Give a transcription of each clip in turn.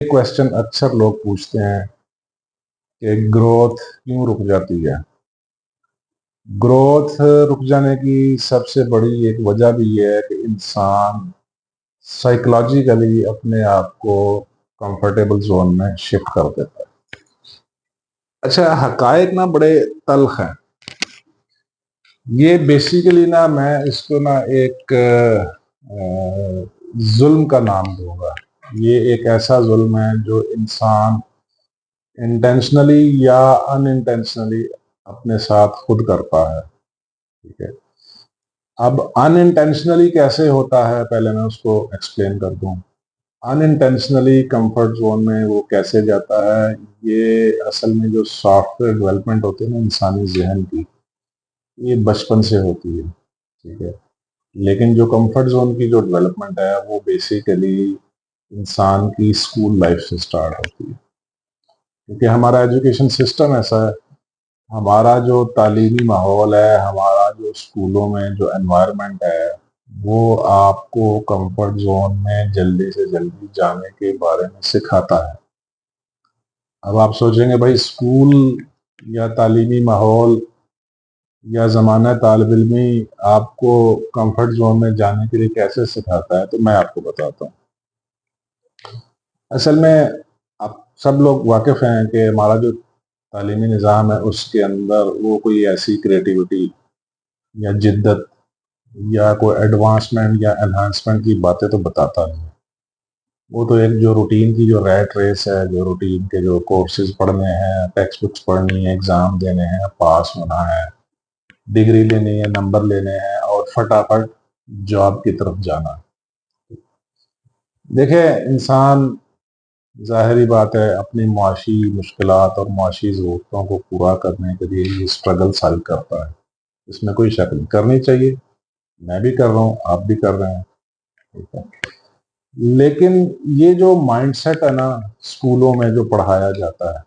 Question अक्सर लोग पूछते हैं कि ग्रोथ क्यों रुक जाती है। ग्रोथ रुक जाने की सबसे बड़ी एक वजह भी ये है कि इंसान साइकोलॉजिकली अपने आप को कंफर्टेबल जोन में शिफ्ट कर देता है। अच्छा, हकायक ना बड़े तल्ख हैं। ये बेसिकली ना मैं इसको ना एक जुल्म का नाम दूंगा। ये एक ऐसा जुल्म है जो इंसान इंटेंशनली या अनइंटेंशनली अपने साथ खुद करता है। ठीक है, अब अनइंटेंशनली कैसे होता है पहले मैं उसको एक्सप्लेन कर दूं। अनइंटेंशनली कंफर्ट जोन में वो कैसे जाता है, ये असल में जो सॉफ्टवेयर डेवलपमेंट होती है ना इंसानी जहन की, ये बचपन से होती है। ठीक है, लेकिन जो कंफर्ट जोन की जो डेवलपमेंट है वो बेसिकली इंसान की स्कूल लाइफ से स्टार्ट होती है, क्योंकि हमारा एजुकेशन सिस्टम ऐसा है। हमारा जो तालीमी माहौल है, हमारा जो स्कूलों में जो एनवायरनमेंट है, वो आपको कंफर्ट जोन में जल्दी से जल्दी जाने के बारे में सिखाता है। अब आप सोचेंगे भाई स्कूल या तालीमी माहौल या ज़माना तालिब इल्मी आपको कंफर्ट जोन में जाने के लिए कैसे सिखाता है, तो मैं आपको बताता हूँ। असल में आप सब लोग वाकिफ़ हैं कि हमारा जो तालीमी निज़ाम है उसके अंदर वो कोई ऐसी क्रिएटिविटी या जिद्दत या कोई एडवांसमेंट या एनहांसमेंट की बातें तो बताता नहीं है। वो तो एक जो रूटीन की जो रैट रेस है, जो रूटीन के जो कोर्सेज पढ़ने हैं, टेक्स्ट बुक्स पढ़नी है, एग्ज़ाम देने हैं, पास होना है, डिग्री लेनी है, नंबर लेने हैं और फटाफट जॉब की तरफ जाना। देखिए, इंसान ज़ाहिरी बात है अपनी मुआशी मुश्किलात और मुआशी ज़रूरतों को पूरा करने के लिए ये स्ट्रगल सारी करता है। इसमें कोई शक नहीं, करनी चाहिए। मैं भी कर रहा हूँ, आप भी कर रहे हैं। ठीक है, लेकिन ये जो माइंडसेट है ना स्कूलों में जो पढ़ाया जाता है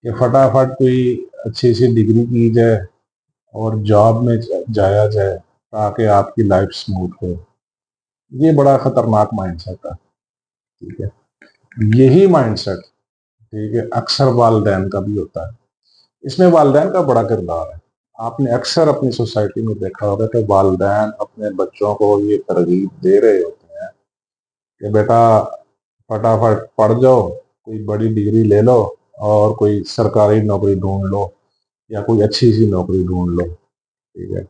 कि फटाफट कोई अच्छी सी डिग्री की जाए और जॉब में जाया जाए ताकि आपकी लाइफ स्मूथ हो, ये बड़ा खतरनाक माइंडसेट है। ठीक है, यही माइंडसेट, ठीक है, अक्सर वालिदैन का भी होता है। इसमें वालिदैन का बड़ा किरदार है। आपने अक्सर अपनी सोसाइटी में देखा होगा कि वालिदैन अपने बच्चों को ये तरगीब दे रहे होते हैं कि बेटा फटाफट पढ़ जाओ, कोई बड़ी डिग्री ले लो और कोई सरकारी नौकरी ढूंढ लो या कोई अच्छी सी नौकरी ढूंढ लो। ठीक है,